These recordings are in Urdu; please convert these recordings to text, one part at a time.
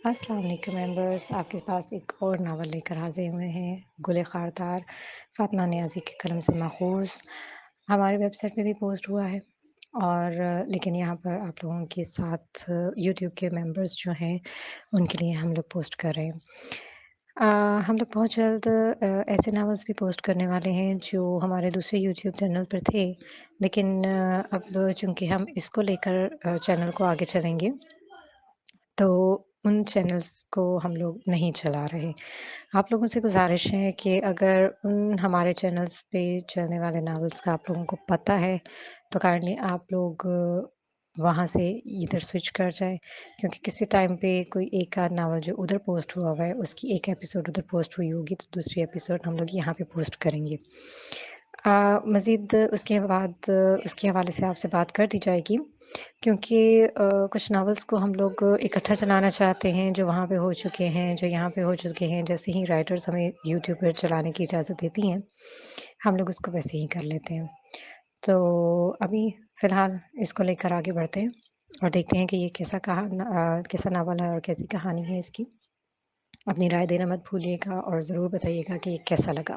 السلام علیکم ممبرس، آپ کے پاس ایک اور ناول لے کر حاضر ہوئے ہیں، گل خاردار فاطمہ نیازی کے قلم سے ماخوذ۔ ہماری ویب سائٹ پہ بھی پوسٹ ہوا ہے اور لیکن یہاں پر آپ لوگوں کے ساتھ یوٹیوب کے ممبرس جو ہیں ان کے لیے ہم لوگ پوسٹ کر رہے ہیں۔ ہم لوگ بہت جلد ایسے ناولس بھی پوسٹ کرنے والے ہیں جو ہمارے دوسرے یوٹیوب چینل پر تھے، لیکن اب چونکہ ہم اس کو لے کر چینل کو آگے چلیں گے تو ان چینلز کو ہم لوگ نہیں چلا رہے۔ آپ لوگوں سے گزارش ہے کہ اگر ان ہمارے چینلز پہ چلنے والے ناولس کا آپ لوگوں کو پتہ ہے تو کائنڈلی آپ لوگ وہاں سے ادھر سوئچ کر جائیں، کیونکہ کسی ٹائم پہ کوئی ایک آدھ ناول جو ادھر پوسٹ ہوا ہوا ہے اس کی ایک ایپیسوڈ ادھر پوسٹ ہوئی ہوگی تو دوسری ایپیسوڈ ہم لوگ یہاں پہ پوسٹ کریں گے۔ مزید اس کے بعد اس کے حوالے سے آپ سے بات کر دی جائے گی، کیونکہ کچھ ناولس کو ہم لوگ اکٹھا چلانا چاہتے ہیں جو وہاں پہ ہو چکے ہیں، جو یہاں پہ ہو چکے ہیں۔ جیسے ہی رائٹرز ہمیں یوٹیوب پر چلانے کی اجازت دیتی ہیں ہم لوگ اس کو ویسے ہی کر لیتے ہیں۔ تو ابھی فی الحال اس کو لے کر آگے بڑھتے ہیں اور دیکھتے ہیں کہ یہ کیسا ناول ہے اور کیسی کہانی ہے اس کی۔ اپنی رائے دینا مت بھولیے گا اور ضرور بتائیے گا کہ یہ کیسا لگا۔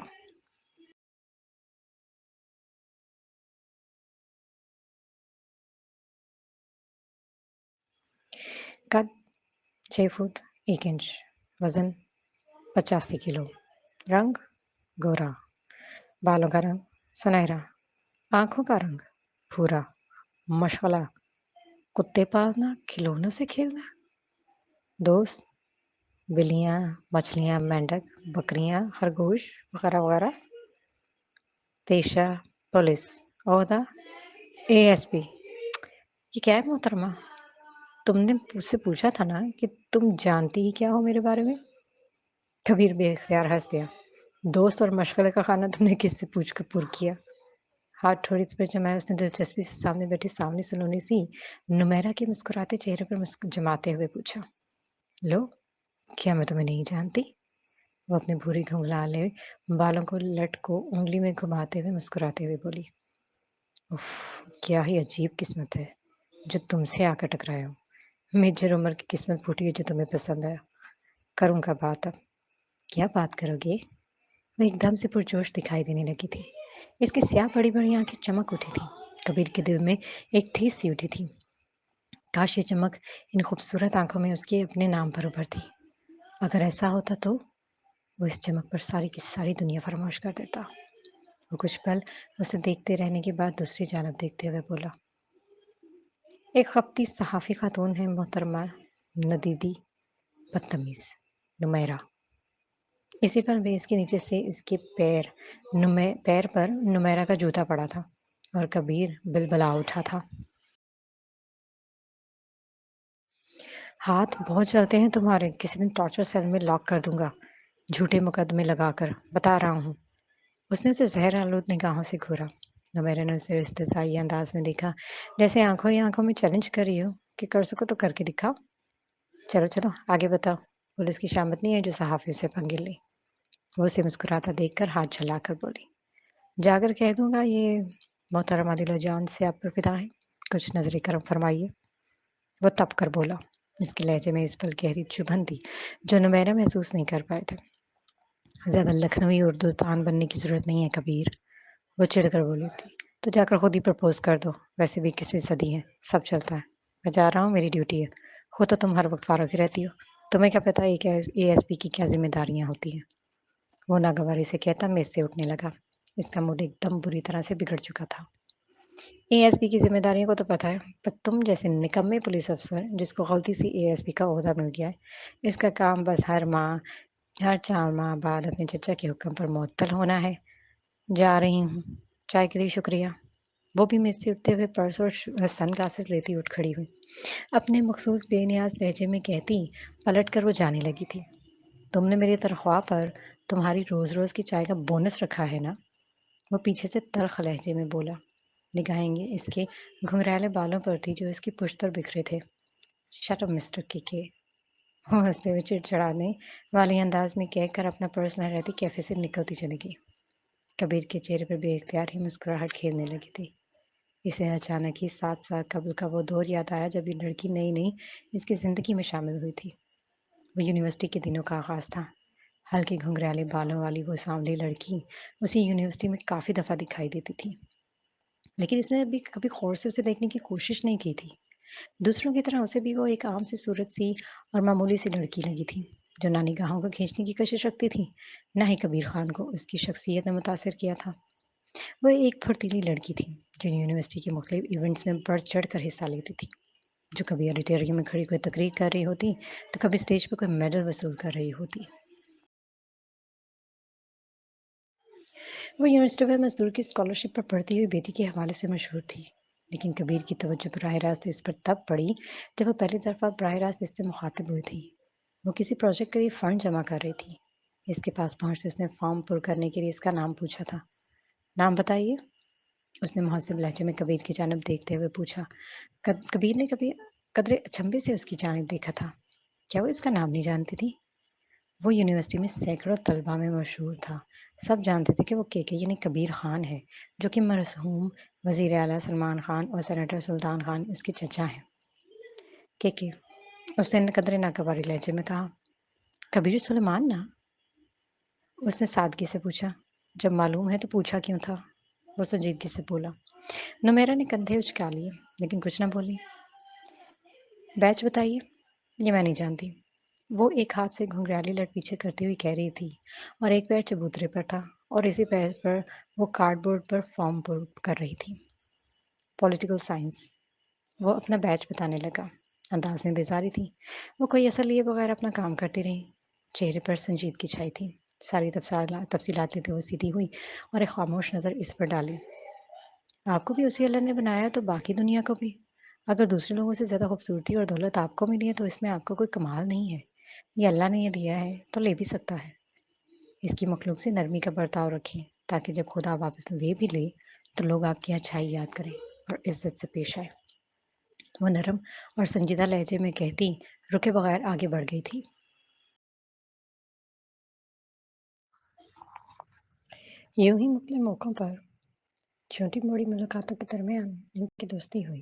قد 6 فٹ 1 انچ، وزن 85 کلو، رنگ گورا، بالوں کا رنگ سنہرا، آنکھوں کا رنگ بھورا، مشغلہ کتے پالنا، کھلونوں سے کھیلنا، دوست بلیاں، مچھلیاں، مینڈک، بکریاں، خرگوش وغیرہ وغیرہ، پیشہ پولیس، عہدہ ASP۔ یہ کیا ہے محترمہ؟ تم نے مجھ سے پوچھا تھا نا کہ تم جانتی ہی کیا ہو میرے بارے میں؟ کبیر بے اختیار ہنس دیا۔ دوست اور مشغلے کا خانہ تم نے کس سے پوچھ کر پر کیا؟ ہاتھ تھوڑی پہ جمائے اس نے دلچسپی سے سامنے بیٹھی سامنے سلونی سی نمیرا کے مسکراتے چہرے پر جماتے ہوئے پوچھا۔ لو، کیا میں تمہیں نہیں جانتی؟ وہ اپنے بھوری گھنگھرالے بالوں کو لٹ کو انگلی میں گھماتے ہوئے مسکراتے ہوئے بولی۔ اف، کیا ہی عجیب قسمت ہے جو تم سے آ کر ٹکرایا ہوں۔ میجر عمر کی قسمت پھوٹی ہے جو تمہیں پسند آیا۔ کروں کا بات اب؟ کیا بات کرو گے؟ وہ ایک دم سے پرجوش دکھائی دینے لگی تھی۔ اس کی سیاہ بڑی بڑی آنکھیں چمک اٹھی تھی۔ کبیر کے دل میں ایک ٹھیس سی اٹھی تھی۔ کاش یہ چمک ان خوبصورت آنکھوں میں اس کے اپنے نام پر ابھرتی۔ اگر ایسا ہوتا تو وہ اس چمک پر ساری کی ساری دنیا فراموش کر دیتا۔ وہ کچھ پل اسے دیکھتے رہنے کے بعد دوسری جانب دیکھتے ہوئے بولا۔ ایک خپتی صحافی خاتون ہے محترمہ، ندیدی، بدتمیز، نمیرہ۔ اسی پر بیس کے نیچے سے اس کے پیر پر نمیرہ کا جوتا پڑا تھا اور کبیر بلبلا اٹھا تھا۔ ہاتھ بہت چلتے ہیں تمہارے، کسی دن ٹارچر سیل میں لاک کر دوں گا، جھوٹے مقدمے لگا کر، بتا رہا ہوں۔ اس نے اسے زہر آلود نگاہوں سے گھورا۔ نمیرہ نے اسے استحصائی انداز میں دیکھا، جیسے آنکھوں ہی آنکھوں میں چیلنج کر رہی ہو کہ کر سکو تو کر کے دکھاؤ۔ چلو چلو آگے بتاؤ، پولیس کی شامت نہیں ہے جو صحافیوں سے پنگے لے۔ وہ اسے مسکراتا دیکھ کر ہاتھ جھلا کر بولی۔ جا کر کہہ دوں گا یہ محترمہ دل و جان سے آپ پر فدا ہے، کچھ نظر کرم فرمائیے۔ وہ تپ کر بولا۔ اس کے لہجے میں اس پل گہری چبھن تھی جو نمیرہ محسوس نہیں کر پائے تھے۔ زیادہ لکھنوی اردو دان بننے کی ضرورت نہیں ہے کبیر، وہ چڑھ کر بولی تھی۔ تو جا کر خود ہی پرپوز کر دو، ویسے بھی کسی صدی ہے، سب چلتا ہے۔ میں جا رہا ہوں، میری ڈیوٹی ہے۔ خود تو تم ہر وقت فارغ ہی رہتی ہو، تمہیں کیا پتا ASP کی کیا ذمہ داریاں ہوتی ہیں؟ وہ ناگواری سے کہتا میز سے اٹھنے لگا۔ اس کا موڈ ایک دم بری طرح سے بگڑ چکا تھا۔ ASP کی ذمہ داریوں کو تو پتہ ہے، پر تم جیسے نکمے پولیس افسر جس کو غلطی سے ASP کا عہدہ مل گیا ہے، اس کا کام بس ہر 4 ماہ بعد اپنے چچا کے حکم پر معطل ہونا ہے۔ جا رہی ہوں، چائے کے لیے شکریہ۔ وہ بھی میز سے اٹھتے ہوئے پرس اور سن گلاسز لیتی اٹھ کھڑی ہوئی۔ اپنے مخصوص بے نیاز لہجے میں کہتی پلٹ کر وہ جانے لگی تھی۔ تم نے میری تنخواہ پر تمہاری روز روز کی چائے کا بونس رکھا ہے نا؟ وہ پیچھے سے تلخ لہجے میں بولا۔ نگاہیں اس کے گھنگرالے بالوں پر تھی جو اس کی پشت پر بکھرے تھے۔ شٹ اپ مسٹر کے، وہ ہنستے ہوئے چڑچڑانے والی انداز میں کہہ کر اپنا پرس لہراتی کیفے سے نکلتی چلی گئی۔ کبیر کے چہرے پر بے اختیار ہی مسکراہٹ کھیلنے لگی تھی۔ اسے اچانک ہی 7 سال قبل کا وہ دور یاد آیا جب یہ لڑکی نئی نئی اس کی زندگی میں شامل ہوئی تھی۔ وہ یونیورسٹی کے دنوں کا آغاز تھا۔ ہلکے گھنگریالے بالوں والی وہ سانولی لڑکی اسے یونیورسٹی میں کافی دفعہ دکھائی دیتی تھی، لیکن اس نے ابھی کبھی غور سے اسے دیکھنے کی کوشش نہیں کی تھی۔ دوسروں کی طرح اسے بھی وہ ایک عام سی صورت سی اور معمولی سی لڑکی لگی تھی، جو نہ نگاہوں کو کھینچنے کی کوشش رکھتی تھی، نہ ہی کبیر خان کو اس کی شخصیت نے متاثر کیا تھا۔ وہ ایک پھرتیلی لڑکی تھی جو یونیورسٹی کے مختلف ایونٹس میں بڑھ چڑھ کر حصہ لیتی تھی، جو کبھی آڈیٹوریم میں کھڑی کوئی تقریر کر رہی ہوتی تو کبھی اسٹیج پہ کوئی میڈل وصول کر رہی ہوتی۔ وہ یونیورسٹی میں مزدور کی اسکالرشپ پر پڑھتی ہوئی بیٹی کے حوالے سے مشہور تھی، لیکن کبیر کی توجہ براہ راست اس پر تب پڑی جب وہ پہلی دفعہ براہ راست اس سے مخاطب ہوئی تھی۔ وہ کسی پروجیکٹ کے لیے فنڈ جمع کر رہی تھی۔ اس کے پاس پہنچ سے اس نے فارم پر کرنے کے لیے اس کا نام پوچھا تھا۔ نام بتائیے، اس نے مہذب لہجے میں کبیر کی جانب دیکھتے ہوئے پوچھا۔ کبیر نے کبھی قدرے اچنبے سے اس کی جانب دیکھا تھا۔ کیا وہ اس کا نام نہیں جانتی تھی؟ وہ یونیورسٹی میں سینکڑوں طلباء میں مشہور تھا۔ سب جانتے تھے کہ وہ کے یعنی کبیر خان ہے، جو کہ مرحوم وزیر اعلیٰ سلمان خان اور سینیٹر سلطان خان اس کے چچا ہیں۔ کے اس نے قدرے ناگواری لہجے میں کہا۔ کبیر سلیمان نا؟ اس نے سادگی سے پوچھا۔ جب معلوم ہے تو پوچھا کیوں تھا؟ وہ سنجیدگی سے بولا۔ نمیرا نے کندھے اچکا لیے لیکن کچھ نہ بولی۔ بیچ بتائیے۔ یہ میں نہیں جانتی، وہ ایک ہاتھ سے گھنگریالی لٹ پیچھے کرتی ہوئی کہہ رہی تھی، اور ایک پیر چبوترے پر تھا اور اسی پیر پر وہ کارڈ بورڈ پر فارم پر کر رہی تھی۔ Political science. وہ اپنا بیچ بتانے لگا، انداز میں بیزاری تھی۔ وہ کوئی اثر لیے بغیر اپنا کام کرتی رہی۔ چہرے پر سنجیدگی چھائی تھی۔ ساری تفصیلات لیتے ہوئے سیدھی ہوئی اور ایک خاموش نظر اس پر ڈالی۔ آپ کو بھی اسی اللہ نے بنایا تو باقی دنیا کو بھی۔ اگر دوسرے لوگوں سے زیادہ خوبصورتی اور دولت آپ کو ملی ہے تو اس میں آپ کا کوئی کمال نہیں ہے۔ یہ اللہ نے یہ دیا ہے تو لے بھی سکتا ہے۔ اس کی مخلوق سے نرمی کا برتاؤ رکھیں تاکہ جب خدا واپس لے بھی لے تو لوگ آپ کی اچھائی یاد کریں اور عزت سے پیش آئے۔ وہ نرم اور سنجیدہ لہجے میں کہتی رکے بغیر آگے بڑھ گئی تھی۔ یوں ہی مختلف موقعوں پر چھوٹی بڑی ملاقاتوں کے درمیان ان کی دوستی ہوئی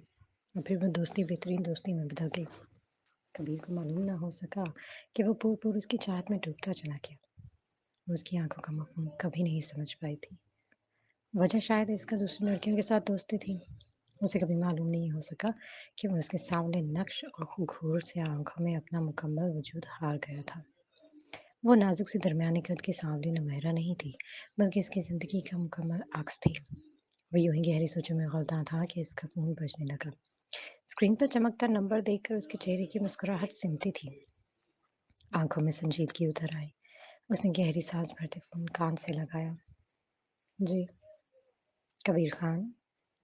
اور پھر وہ دوستی بہترین دوستی میں بدل گئی۔ کبیر کو معلوم نہ ہو سکا کہ وہ پور پور اس کی چاہت میں ڈوبتا چلا گیا۔ وہ اس کی آنکھوں کا مفہوم کبھی نہیں سمجھ پائی تھی۔ وجہ شاید اس کا دوسری لڑکیوں کے ساتھ دوستی تھی۔ اسے کبھی معلوم نہیں ہو سکا کہ وہ اس کے سامنے نقش اور گھور سے آنکھوں میں اپنا مکمل وجود ہار گیا تھا۔ وہ نازک سی درمیانی قد کی سانولی نمیرا نہیں تھی، بلکہ اس کی زندگی کا مکمل عکس تھی۔ وہ یوں ہی گہری سوچوں میں غلطاں تھا کہ اس کا فون بجنے لگا۔ اسکرین پر چمکتا نمبر دیکھ کر اس کے چہرے کی مسکراہٹ سمٹی تھی۔ آنکھوں میں سنجیدگی اتر آئی۔ اس نے گہری سانس بھرتے فون کان سے لگایا۔ جی کبیر خان،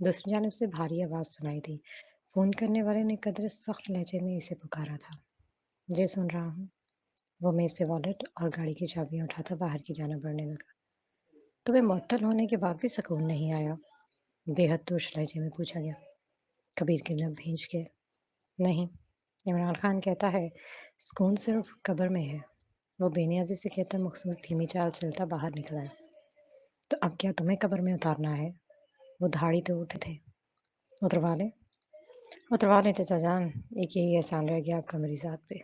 دوسری جانب سے بھاری آواز سنائی دی۔ فون کرنے والے نے قدرے سخت لہجے میں اسے پکارا تھا۔ جی سن رہا ہوں۔ وہ میز سے والیٹ اور گاڑی کی چابیاں اٹھاتا باہر کی جانب بڑھنے لگا۔ تمہیں معطل ہونے کے بعد بھی سکون نہیں آیا؟ بے حد ترش لہجے میں پوچھا گیا۔ کبیر کے لب بھینچ کے نہیں، عمران خان کہتا ہے سکون صرف قبر میں ہے۔ وہ بے نیازی سے کہتا مخصوص دھیمی چال چلتا باہر نکلا ہے۔ تو اب کیا تمہیں قبر میں اتارنا ہے؟ وہ دھاڑی تو اٹھے تھے۔ اتروا لیں چچا جان، ایک یہی احسان رہ گیا آپ کا میری ذات پہ۔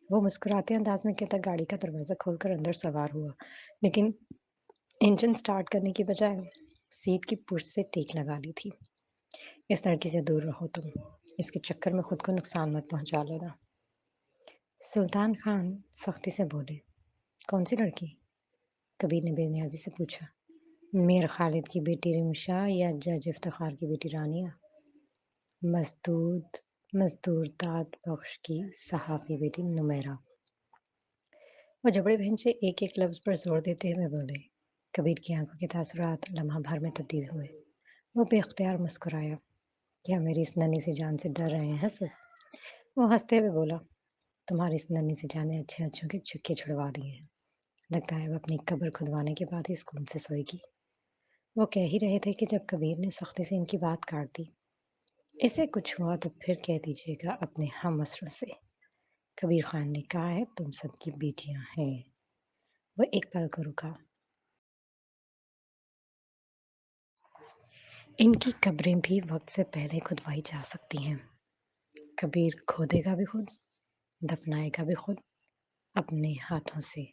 وہ مسکراتے انداز میں کہتا گاڑی کا دروازہ کھول کر اندر سوار ہوا، لیکن انجن سٹارٹ کرنے کی بجائے سیٹ کی پشت سے ٹیک لگا لی تھی۔ اس لڑکی سے دور رہو تم، اس کے چکر میں خود کو نقصان مت پہنچا لینا۔ سلطان خان سختی سے بولے۔ کون سی لڑکی؟ کبیر نے بے نیازی سے پوچھا۔ میر خالد کی بیٹی رمشا یا جج افتخار کی بیٹی رانیہ؟ مزدور داد بخش کی صحافی بیٹی نمیرا۔ وہ جبڑے بھینچے ایک ایک لفظ پر زور دیتے ہوئے بولے۔ کبیر کی آنکھوں کے تاثرات لمحہ بھر میں تبدیل ہوئے۔ وہ بے اختیار مسکرایا۔ کیا میری اس ننھی سی جان سے ڈر رہے ہیں سب؟ وہ ہنستے ہوئے بولا۔ تمہاری اس ننھی سی جان نے اچھے اچھوں کے چھکے چھڑوا دیے ہیں۔ لگتا ہے وہ اپنی قبر کھدوانے کے بعد ہی سکون سے سوئے گی۔ وہ کہہ ہی رہے تھے کہ جب کبیر نے سختی سے ان کی بات کاٹ دی۔ اسے کچھ ہوا تو پھر کہہ دیجیے گا اپنے ہم عصروں سے۔ کبیر خان نے کہا ہے تم سب کی بیٹیاں ہیں۔ وہ ایک پل کو رکا۔ ان کی قبریں بھی وقت سے پہلے کھدوائی جا سکتی ہیں۔ کبیر کھودے گا بھی خود، دفنائے گا بھی خود، اپنے ہاتھوں سے،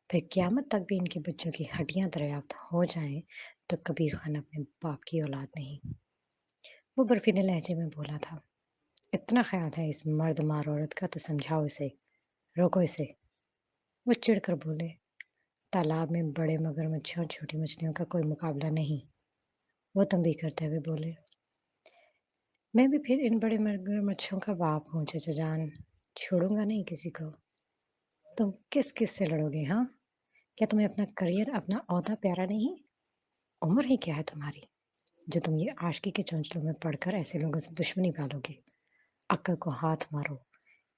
پھر قیامت تک بھی ان کے بچوں کی ہڈیاں دریافت ہو جائیں تو کبیر خان اپنے باپ کی اولاد نہیں۔ وہ برفیلے لہجے میں بولا تھا، اتنا خیال ہے اس مرد مار عورت کا تو سمجھاؤ اسے، روکو اسے۔ وہ چڑ کر بولے، تالاب میں بڑے مگرمچھوں اور چھوٹی مچھلیوں کا کوئی مقابلہ نہیں۔ وہ تنبیہ کرتے ہوئے بولے، میں بھی پھر ان بڑے مگرمچھوں کا باپ ہوں چچا جان، چھوڑوں گا نہیں کسی کو۔ تم کس کس سے لڑو گے ہاں؟ کیا تمہیں اپنا کریئر اپنا عہدہ پیارا نہیں؟ عمر ہی کیا ہے تمہاری جو تم یہ عاشقی کے چونچلوں میں پڑھ کر ایسے لوگوں سے دشمنی پالو گے؟ عقل کو ہاتھ مارو،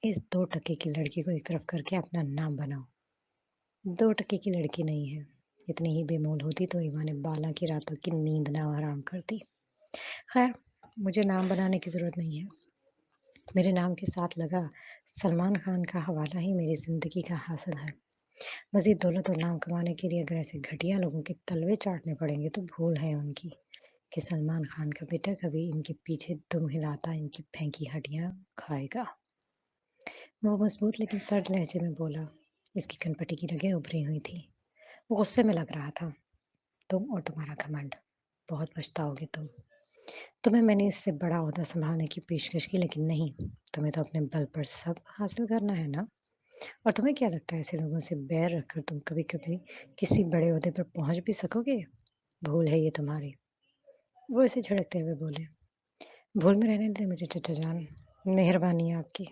اس 2 ٹکے کی لڑکی کو ایک طرف کر کے اپنا نام بناؤ۔ 2 ٹکے کی لڑکی نہیں ہے، اتنی ہی بے مول ہوتی تو ایمان بالا کی راتوں کی نیند نہ حرام کرتی۔ خیر، مجھے نام بنانے کی ضرورت نہیں ہے، میرے نام کے ساتھ لگا سلمان خان کا حوالہ ہی میری زندگی کا حاصل ہے۔ مزید دولت اور نام کمانے کے لیے اگر ایسے گھٹیا لوگوں کے تلوے چاٹنے پڑیں گے تو بھول ہے ان کی کہ سلمان خان کا بیٹا کبھی ان کے پیچھے دم ہلاتا ان کی پھینکی ہڈیاں کھائے گا۔ وہ مضبوط لیکن سرد لہجے میں بولا، اس کی کنپٹی کی رگیں ابھری ہوئی تھی، وہ غصے میں لگ رہا تھا۔ تم اور تمہارا گھمنڈ، بہت پچھتاؤ گے تم۔ تمہیں میں نے اس سے بڑا عہدہ سنبھالنے کی پیشکش کی لیکن نہیں، تمہیں تو اپنے بل پر سب حاصل کرنا ہے نا۔ اور تمہیں کیا لگتا ہے ایسے لوگوں سے بیر رکھ کر تم کبھی کبھی کسی بڑے عہدے پر پہنچ بھی سکو گے؟ بھول ہے یہ تمہاری۔ وہ اسے جھڑکتے ہوئے بولے، بھول میں رہنے دیں مجھے چچا جان، مہربانی ہے آپ کی۔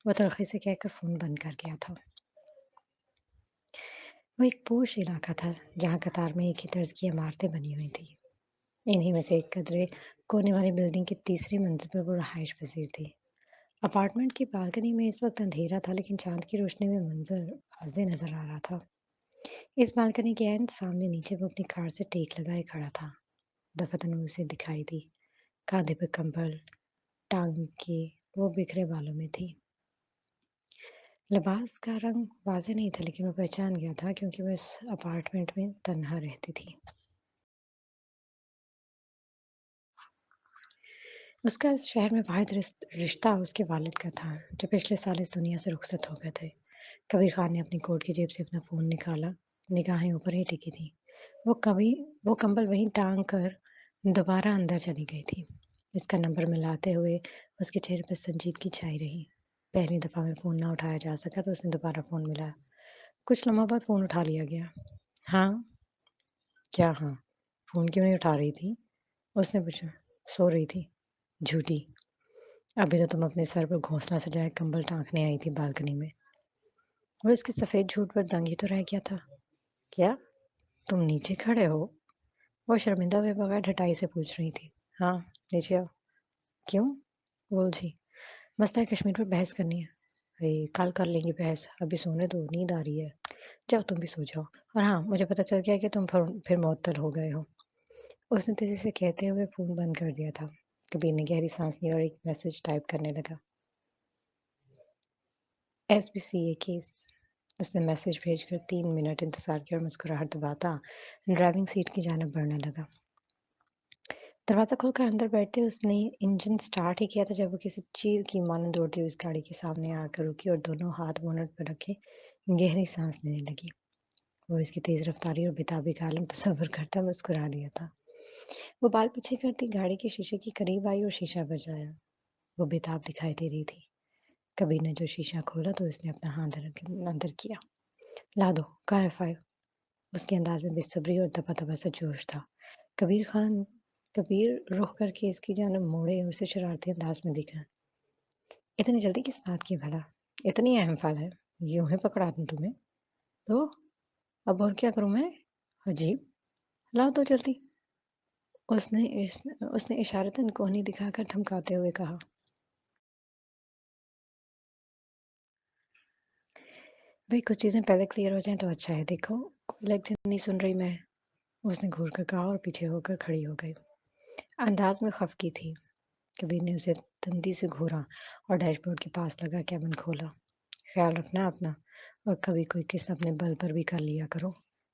وہ تلخی سے کہہ کر فون بند کر گیا تھا۔ وہ ایک پوش علاقہ تھا جہاں قطار میں ایک ہی طرز کی عمارتیں بنی ہوئی تھیں۔ انہی میں سے ایک قدرے کونے والی بلڈنگ کی تیسری منزل پر وہ رہائش پذیر تھی۔ اپارٹمنٹ کی بالکنی میں اس وقت اندھیرا تھا لیکن چاند کی روشنی میں منظر واضح نظر آ رہا تھا۔ اس بالکنی کے عین سامنے نیچے وہ اپنی کار سے ٹیک لگائے کھڑا تھا۔ دفتن اسے دکھائی دی، کاندھے پہ کمبل ٹانگ کے وہ بکھرے بالوں میں تھی۔ لباس کا رنگ واضح نہیں تھا لیکن وہ پہچان گیا تھا کیونکہ وہ اس اپارٹمنٹ میں تنہا رہتی تھی۔ اس کا اس شہر میں واحد رشتہ اس کے والد کا تھا جو پچھلے سال اس دنیا سے رخصت ہو گئے تھے۔ کبیر خان نے اپنی کوٹ کی جیب سے اپنا فون نکالا، نگاہیں اوپر ہی ٹکی تھی۔ وہ کمبل وہیں ٹانگ کر دوبارہ اندر چلی گئی تھی۔ اس کا نمبر ملاتے ہوئے اس کے چہرے پر سنجیدگی چھائی رہی۔ پہلی دفعہ میں فون نہ اٹھایا جا سکا تو اس نے دوبارہ فون ملایا۔ کچھ لمحوں بعد فون اٹھا لیا گیا۔ ہاں؟ کیا ہاں؟ فون کیوں نہیں اٹھا رہی تھی؟ اس نے پوچھا۔ سو رہی تھی؟ جھوٹی، ابھی تو تم اپنے سر پر گھونسلہ سجائے کمبل ٹانکنے آئی تھی بالکنی میں۔ وہ اس کے سفید جھوٹ پر دنگ ہی تو رہ گیا تھا۔ کیا تم نیچے کھڑے ہو؟ وہ شرمندہ ہوئے بغیر ڈھٹائی سے پوچھ رہی تھی۔ ہاں، نیچے آؤ۔ کیوں؟ بول جی، مسئلہ کشمیر پر بحث کرنی ہے۔ ارے کل کر لیں گے بحث، ابھی سونے دو، نیند آ رہی ہے۔ جاؤ تم بھی سو جاؤ، اور ہاں مجھے پتہ چل گیا کہ تم پھر معطل ہو گئے ہو۔ اس نے تیزی سے کہتے ہوئے فون بند کر دیا تھا۔ کبیر نے گہری سانس لی اور ایک میسج ٹائپ کرنے لگا۔ SPCA case. اس نے میسج بھیج کر 3 منٹ انتظار کیا اور مسکراہٹ دباتا ڈرائیونگ سیٹ کی جانب بڑھنے لگا۔ دروازہ کھول کر اندر بیٹھتے اس نے انجن سٹارٹ ہی کیا تھا جب وہ کسی چیل کی مانند دوڑتی ہوئی اس گاڑی کے سامنے آ کر رکی اور دونوں ہاتھ بونٹ پر رکھے گہری سانس لینے لگی۔ وہ اس کی تیز رفتاری اور بےتابی کا عالم تصور کرتا مسکرا دیا تھا۔ وہ بال پیچھے کرتی گاڑی کے شیشے کے قریب آئی اور شیشہ بجایا۔ وہ بےتاب دکھائی دے رہی تھی۔ کبیر نے جو شیشہ کھولا تو اس نے اپنا ہاتھ اندر کیا۔ لا دو، کہاں ہے فائل؟ اس کے انداز میں بے صبری اور دبا دبا سا جوش تھا۔ کبیر رخ کر کے اس کی جانب موڑے اور اسے شرارتی انداز میں دکھا۔ اتنی جلدی کس بات کی بھلا؟ اتنی اہم فائل ہے، یوں ہی پکڑا دوں تمہیں تو؟ اب اور کیا کروں میں؟ عجیب، لاؤ تو جلدی۔ اس نے اشارتاً کوہنی دکھا کر دھمکاتے ہوئے کہا۔ بھئی کچھ چیزیں پہلے کلیئر ہو جائیں تو اچھا ہے، دیکھو کوئی لیکچر نہیں سن رہی میں، اس نے گھور کر کہا اور پیچھے ہو کر کھڑی ہو گئی۔ انداز میں خفگی تھی۔ کبیر نے اسے تندی سے گھورا اور ڈیش بورڈ کے پاس لگا کیبن کھولا۔ خیال رکھنا اپنا، اور کبھی کوئی قسط اپنے بل پر بھی کر لیا کرو۔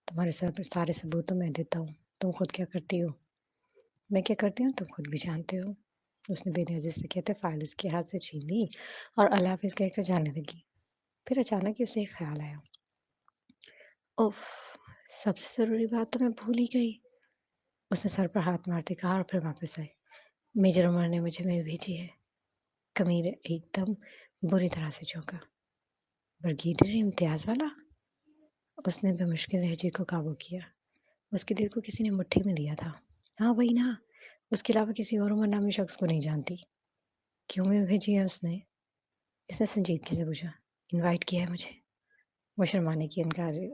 تمہارے سارے ثبوت تو میں دیتا ہوں، تم خود کیا کرتی ہو؟ میں کیا کرتی ہوں تم خود بھی جانتے ہو، اس نے بے نیازی سے کہتے فائل اس کے ہاتھ سے چھین لی اور اللہ حافظ کہہ کر جانے لگی۔ پھر اچانک ہی اسے ایک خیال آیا، اف، سب سے ضروری بات تو میں بھول ہی گئی۔ اس نے سر پر ہاتھ مارتے کہا اور پھر واپس آئے، میجر عمر نے مجھے میل بھیجی ہے۔ کمیر ایک دم بری طرح سے چونکا۔ برگیڈیئر امتیاز والا؟ اس نے بمشکل لہجے کو قابو کیا۔ اس کے دل کو کسی نے مٹھی میں لیا تھا۔ ہاں وہی نا، اس کے علاوہ کسی اور عمر نامی شخص کو نہیں جانتی۔ کیوں میں بھیجی ہے اس نے سنجیدگی سے پوچھا۔ انوائٹ کیا ہے مجھے۔ وہ شرمانے کی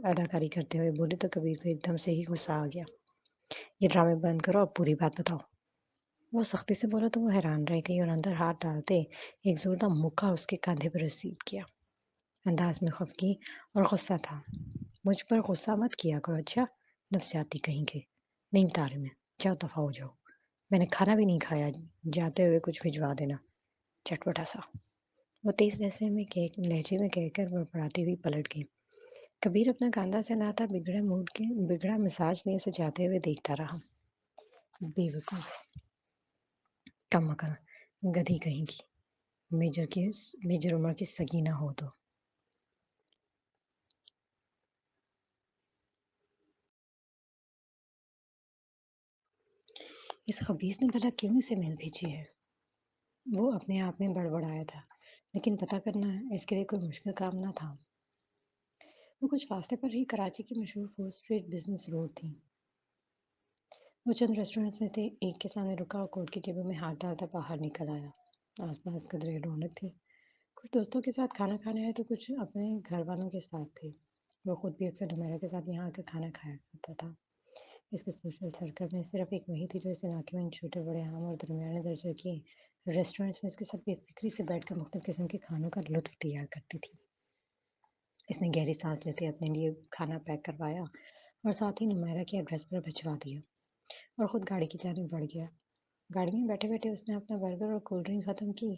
اداکاری کرتے ہوئے بولے تو کبیر کو ایک دم سے ہی غصہ آ گیا۔ یہ ڈرامے بند کرو، اب پوری بات بتاؤ۔ وہ سختی سے بولا تو وہ حیران رہ گئی اور اندر ہاتھ ڈالتے ایک زوردار مکہ اس کے کاندھے پر رسید کیا۔ انداز میں خفگی اور غصہ تھا۔ مجھ پر غصہ مت کیا کرو، اچھا؟ نفسیاتی کہیں کے، نہیں تارے میں، جاؤ دفع ہو جاؤ۔ میں نے کھانا بھی نہیں کھایا، جاتے ہوئے کچھ بھجوا دینا، چٹپٹا سا۔ وہ تیز لہجے میں کہہ کر بڑبڑاتی ہوئی پلٹ گئی۔ کبیر اپنا کاندھا سے لاتا بگڑا مزاج نے اسے جاتے ہوئے دیکھتا رہا۔ بے وقوف، کم عقل، گدھی کہیں کی، میجر عمر کی سگی نہ ہو تو۔ اس خبیث نے بھلا کیوں اسے میل بھیجی ہے؟ وہ اپنے آپ میں بڑبڑایا تھا، لیکن پتہ کرنا اس کے لیے کوئی مشکل کام نہ تھا۔ وہ کچھ فاصلے پر ہی کراچی کی مشہور فورٹ اسٹریٹ بزنس روڈ تھی۔ وہ چند ریسٹورینٹس میں تھے، ایک کے سامنے رکا اور کوٹ کی جیبوں میں ہاتھ ڈالتا باہر نکل آیا۔ آس پاس قدرے رونق تھی۔ کچھ دوستوں کے ساتھ کھانا کھانے آئے تو کچھ اپنے گھر والوں کے ساتھ تھے۔ وہ خود بھی اکثر نمیرہ کے ساتھ یہاں آ کر کھانا کھایا کرتا تھا۔ اس کے سوشل سرکل میں صرف ایک وہی تھی جو اس علاقے میں ان چھوٹے بڑے عام اور درمیانے درجے کی ریسٹورینٹس میں اس کے ساتھ بے فکری سے بیٹھ کر مختلف قسم کے کھانوں کا لطف لیا کرتی تھی۔ اس نے گہری سانس لیتے اپنے لیے کھانا پیک کروایا اور ساتھ ہی نمیرہ کے ایڈریس پر بھجوا دیا اور خود گاڑی کی جانب بڑھ گیا۔ گاڑی میں بیٹھے بیٹھے اس نے اپنا برگر اور کولڈ ڈرنک ختم کی،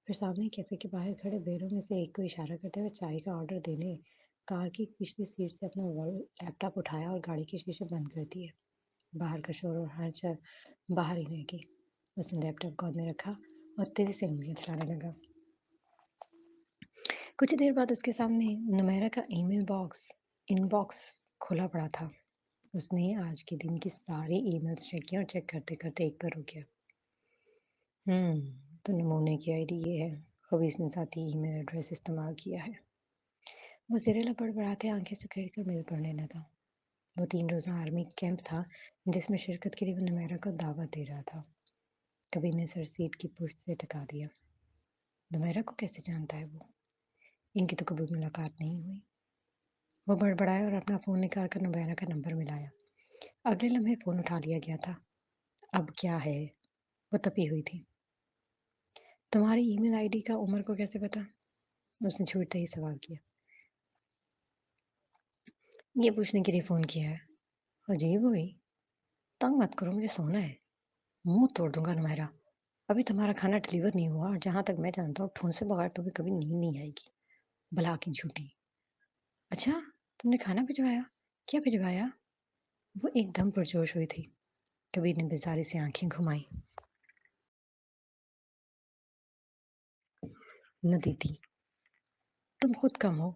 پھر سامنے کیفے کے باہر کھڑے بیروں میں سے ایک کو اشارہ کرتے ہوئے چائے کا آرڈر دینے کار کی پچھلی سیٹ سے اپنا لیپ ٹاپ اٹھایا اور گاڑی کے شیشے بند کر دیے۔ باہر کا شور اور ہلچل باہر ہی رہ گئی۔ اس نے لیپ ٹاپ گود میں رکھا اور تیزی سے انگلیاں چلانے لگا۔ کچھ دیر بعد اس کے سامنے نمیرہ کا ای میل ان باکس کھلا پڑا تھا۔ اس نے آج کے دن کی ساری ای میلز چیک کیا اور چیک کرتے کرتے ایک پر رک گیا۔ تو نمونے کی آئی ڈی یہ ہے، خبیث نے ذاتی ای میل ایڈریس استعمال کیا ہے۔ وہ زیر لب بڑبڑاتے آنکھیں سکیڑ کر میل پڑھنے لگا۔ وہ 3 روزہ آرمی کیمپ تھا جس میں شرکت کے لیے وہ نمیرہ کو دعوت دے رہا تھا۔ کبیر نے سر سیٹ کی پشت سے ٹکا دیا۔ نمیرہ کو کیسے جانتا ہے وہ؟ ان کی تو کبھی ملاقات نہیں ہوئی۔ وہ بڑبڑایا اور اپنا فون نکال کر نمیرہ کا نمبر ملایا۔ اگلے لمحے فون اٹھا لیا گیا تھا۔ اب کیا ہے؟ وہ تپی ہوئی تھی۔ تمہاری ای میل آئی ڈی کا عمر کو کیسے پتا؟ اس نے چھوٹتے ہی سوال کیا۔ یہ پوچھنے کے لیے فون کیا ہے؟ عجیب ہوئی۔ تنگ مت کرو، مجھے سونا ہے۔ منہ توڑ دوں گا نمیرہ۔ ابھی تمہارا کھانا ڈلیور نہیں ہوا اور جہاں تک میں جانتا ہوں ٹھون سے بغیر تمہیں کبھی نیند نہیں آئے گی، بلا کی جھوٹی۔ اچھا، تم نے کھانا بھجوایا؟ کیا بھجوایا؟ وہ ایک دم پرجوش ہوئی تھی۔ کبیر نے بیزاری سے آنکھیں گھمائی۔ نہ دیتی، تم خود کم ہو۔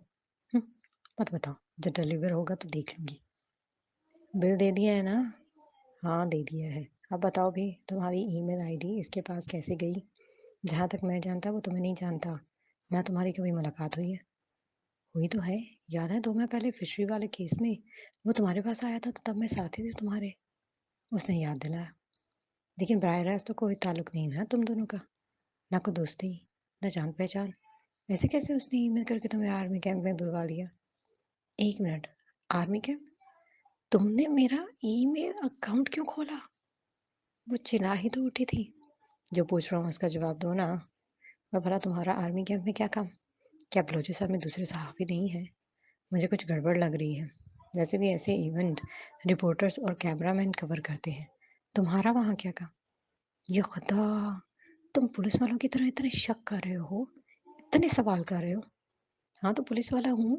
مت بتاؤ، جب ڈلیور ہوگا تو دیکھ لوں گی۔ بل دے دیا ہے نا؟ ہاں دے دیا ہے۔ اب بتاؤ بھی، تمہاری ای میل آئی ڈی اس کے پاس کیسے گئی؟ جہاں تک میں جانتا وہ تمہیں نہیں جانتا، نہ تمہاری کبھی ملاقات ہوئی ہے۔ ہوئی تو ہے، یاد ہے 2 ماہ پہلے فشری والے کیس میں وہ تمہارے پاس آیا تھا تو تب میں ساتھی تھی تمہارے۔ اس نے یاد دلایا۔ لیکن براہ راست تو کوئی تعلق نہیں نا تم دونوں کا، نہ کوئی دوستی، نہ جان پہچان۔ ایسے کیسے اس نے ای میل کر کے تمہیں آرمی کیمپ میں بلوا لیا؟ 1 منٹ، آرمی کیمپ؟ تم نے میرا ای میل اکاؤنٹ کیوں کھولا؟ وہ چلا ہی تو اٹھی تھی۔ جو پوچھ رہا ہوں اس کا جواب دو نا۔ اور بھلا تمہارا آرمی کیمپ میں کیا کام؟ کیا بلوچستان میں دوسرے صحافی نہیں ہیں؟ مجھے کچھ گڑبڑ لگ رہی ہے۔ ویسے بھی ایسے ایونٹ رپورٹرز اور کیمرہ مین کور کرتے ہیں، تمہارا وہاں کیا کام؟ یہ خدا، تم پولیس والوں کی طرح اتنے شک کر رہے ہو، اتنے سوال کر رہے ہو۔ ہاں تو پولیس والا ہوں۔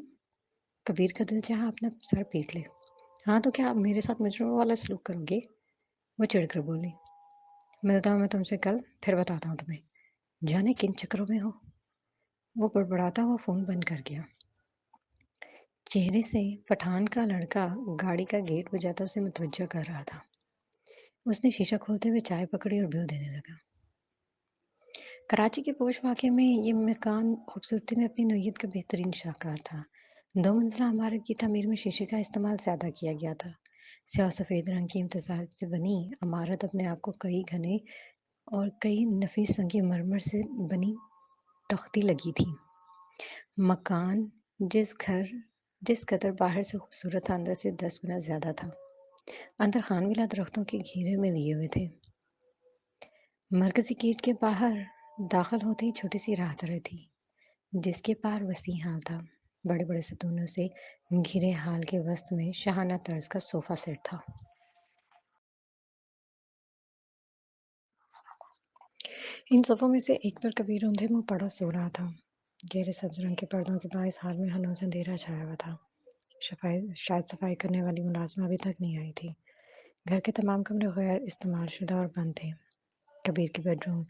کبیر کا دل چاہا اپنا سر پیٹ لے۔ ہاں تو کیا آپ میرے ساتھ مجرموں والا سلوک کرو گے؟ وہ چڑھ کر بولی۔ ملتا ہوں میں تم سے کل، پھر بتاتا ہوں تمہیں، جانے کن چکروں میں ہو۔ وہ بڑبڑاتا ہوا فون بند کر گیا۔ چہرے سے پٹھان کا لڑکا گاڑی کا گیٹ بجاتا اسے متوجہ کر رہا تھا۔ اس نے شیشہ کھولتے ہوئے چائے پکڑی اور بل دینے لگا۔ کراچی کے پوش واقعے میں یہ مکان خوبصورتی میں اپنی نوعیت کا بہترین شاہکار تھا۔ 2 منزلہ عمارت کی تعمیر میں شیشے کا استعمال زیادہ کیا گیا تھا۔ سیاہ و سفید رنگ کی امتزاج سے بنی عمارت اپنے آپ کو کئی گھنے اور کئی نفیس سنگ مرمر سے بنی تختی لگی تھی۔ مکان جس قدر باہر سے خوبصورت تھا، اندر سے 10 گنا زیادہ تھا۔ اندر خانویلا درختوں کے گھیرے میں لیے ہوئے تھے۔ مرکزی گیٹ کے باہر داخل ہوتے ہی چھوٹی سی راہ تھی جس کے پار وسیع ہال تھا۔ بڑے بڑے ستونوں سے گھرے ہال کے وسط میں شاہانہ طرز کا صوفہ سیٹ تھا۔ ان صفوں میں سے ایک پر کبیر اندھے منہ پڑا سو رہا تھا۔ گہرے سبز رنگ کے پردوں کے باعث حال میں ہنوز اندھیرا چھایا ہوا تھا۔ شاید صفائی کرنے والی ملازمہ ابھی تک نہیں آئی تھی۔ گھر کے تمام کمرے غیر استعمال شدہ اور بند تھے۔ کبیر کے bed room,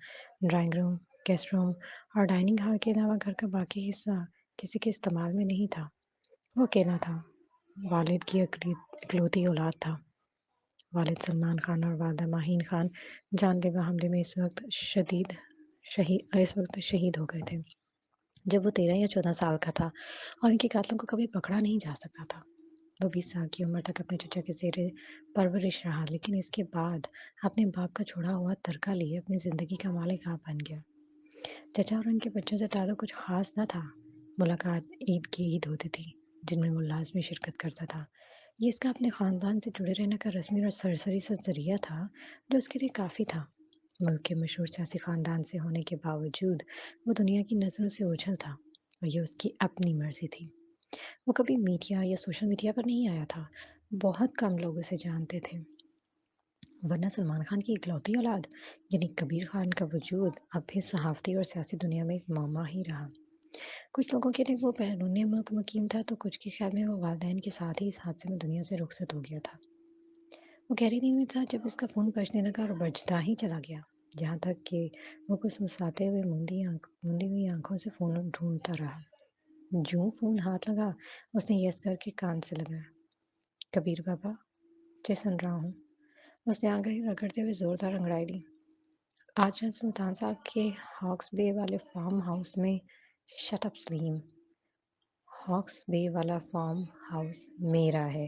drawing room, guest روم اور ڈائننگ ہال کے علاوہ گھر کا باقی حصہ کسی کے استعمال میں نہیں تھا۔ وہ اکیلا تھا، والد کی اکلوتی اولاد تھا۔ والد سلمان خان اور والدہ ماہین خان جان لیوا حملے میں اس وقت شہید ہو گئے تھے جب وہ 13 یا 14 سال کا تھا، اور ان کے قاتلوں کو کبھی پکڑا نہیں جا سکتا تھا۔ وہ 20 سال کی عمر تک اپنے چچا کے زیر پرورش رہا، لیکن اس کے بعد اپنے باپ کا چھوڑا ہوا ترکہ لیے اپنی زندگی کا مالک آپ بن گیا۔ چچا اور ان کے بچوں سے تعلق کچھ خاص نہ تھا۔ ملاقات عید کی عید ہوتی تھی جن میں وہ لازمی شرکت کرتا تھا۔ یہ اس کا اپنے خاندان سے جڑے رہنے کا رسمی اور سرسری سا ذریعہ تھا جو اس کے لیے کافی تھا۔ ملک کے مشہور سیاسی خاندان سے ہونے کے باوجود وہ دنیا کی نظروں سے اوجھل تھا، اور یہ اس کی اپنی مرضی تھی۔ وہ کبھی میڈیا یا سوشل میڈیا پر نہیں آیا تھا، بہت کم لوگ اسے جانتے تھے، ورنہ سلمان خان کی اکلوتی اولاد یعنی کبیر خان کا وجود اب بھی صحافتی اور سیاسی دنیا میں ایک معمہ ہی رہا۔ کچھ لوگوں کے لیے وہ بیرون ملک مقیم تھا تو کچھ کے خیال میں وہ والدین کے ساتھ ہی اس حادثے میں دنیا سے رخصت ہو گیا تھا۔ وہ گہری نیند میں تھا جب اس کا فون بجنے لگا اور بجتا ہی چلا گیا، یہاں تک کہ وہ کچھ مساتے ہوئے مندی ہوئی آنکھوں سے فون ڈھونڈتا رہا۔ جوں فون ہاتھ لگا، اس نے یس کر کے کان سے لگایا۔ کبیر بابا؟ جی سن رہا ہوں۔ اس نے آنکھیں رگڑتے ہوئے زوردار انگڑائی لی۔ آج رات سلطان صاحب کے ہاکس بے والے فارم ہاؤس میں شٹ اپ سلیم، ہاکس بے والا فارم ہاؤس میرا ہے۔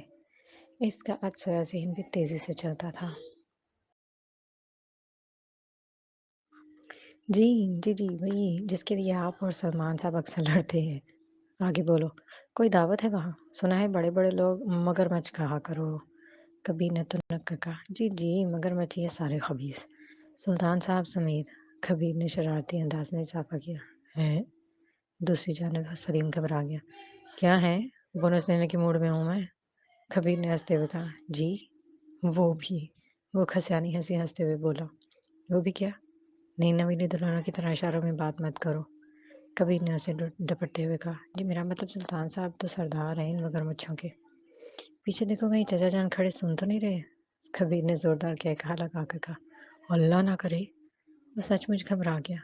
اس کا اکثر ذہن بھی تیزی سے چلتا تھا۔ جی جی جی، وہی جس کے لیے آپ اور سلمان صاحب اکثر لڑتے ہیں۔ آگے بولو، کوئی دعوت ہے وہاں؟ سنا ہے بڑے بڑے لوگ مگرمچھ کہا کرو۔ کبیر نے تنک کر کہا، جی جی، مگرمچھ یہ سارے خبیث، سلطان صاحب سمیت۔ کبیر نے شرارتی انداز میں اضافہ کیا ہے۔ دوسری جانب سلیم گھبرا گیا۔ کیا ہے؟ بونس لینے کے موڈ میں ہوں میں۔ کبیر نے ہنستے ہوئے کہا، جی وہ بھی۔ وہ کھسیانی ہنسی ہنستے ہوئے بولا، وہ بھی کیا؟ نئی نویلی دلہنوں کی طرح اشاروں میں بات مت کرو۔ کبیر نے اسے ڈپٹتے ہوئے کہا، جی میرا مطلب سلطان صاحب تو سردار ہیں ان مگرمچھوں کے۔ پیچھے دیکھو کہیں چچا جان کھڑے سن تو نہیں رہے؟ کبیر نے زوردار کہا لگا کر کہا، اللہ نہ کرے۔ وہ سچ مچ گھبرا گیا۔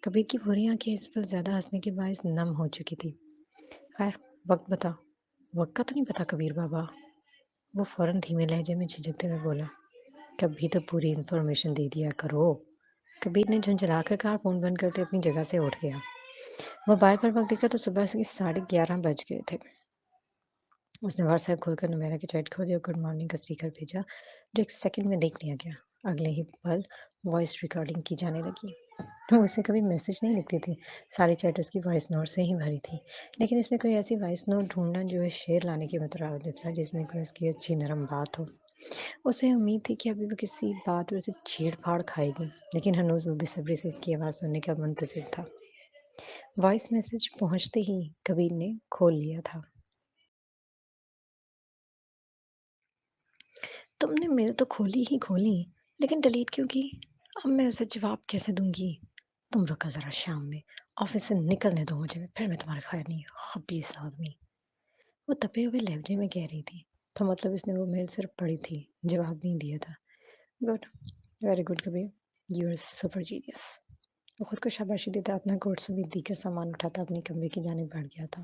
کبیر کی بھوری آنکھیں اس پر زیادہ ہنسنے کے باعث نم ہو چکی تھی۔ خیر، وقت بتا۔ وقت کا تو نہیں پتا کبیر بابا۔ وہ فوراً دھیمے لہجے میں جھجکتے ہوئے بولا، کبھی تو پوری انفارمیشن دے دیا کرو۔ کبیر نے جھنجھلا کر کہا، فون بند کرتے اپنی جگہ سے اٹھ گیا۔ موبائل پر وقت دیکھا تو صبح سے 11:30 بج گئے تھے۔ اس نے واٹس ایپ کھول کر نمیرا کی چیٹ کھولی اور گڈ مارننگ کا اسٹیکر بھیجا جو ایک سیکنڈ میں دیکھ لیا گیا۔ اگلے ہی پل وائس ریکارڈنگ کی جانے لگی۔ وہ اسے کبھی میسج نہیں لکھتی تھی، ساری چیٹ اس کی وائس نوٹ سے ہی بھری تھی، لیکن اس میں کوئی ایسی وائس نوٹ ڈھونڈنا جو ہے شعر لانے کے مترادف تھا، جس میں کوئی اس کی اچھی نرم بات ہو۔ اسے امید تھی کہ ابھی وہ کسی بات پر اسے چھیڑ پھاڑ کھائے گی، لیکن ہنوز وہ بے صبری سے اس کی آواز سننے کا منتظر تھا۔ وائس میسج پہنچتے ہی کبیر نے کھول لیا تھا۔ تم نے میل تو کھولی ہی کھولی، لیکن ڈیلیٹ کیوں کی؟ اب میں اسے جواب کیسے دوں گی؟ تم رکا ذرا، شام میں آفس سے نکلنے دو مجھے، پھر میں تمہارے خیر نہیں، خبیث آدمی۔ وہ تپے ہوئے لہجے میں کہہ رہی تھی، تو مطلب اس نے وہ میل صرف پڑھی تھی، جواب نہیں دیا تھا۔ Good, very good Kabir, you are super genius. وہ خود کو شاباشی دیتا اپنا کوٹ سمیت دیگر سامان اٹھاتا اپنی کمرے کی جانب بڑھ گیا تھا۔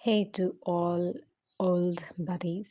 Hey to all old buddies,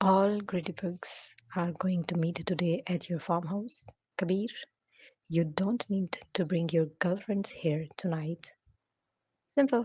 all greedy pigs are going to meet today at your farmhouse. Kabir, you don't need to bring your girlfriends here tonight. Simple.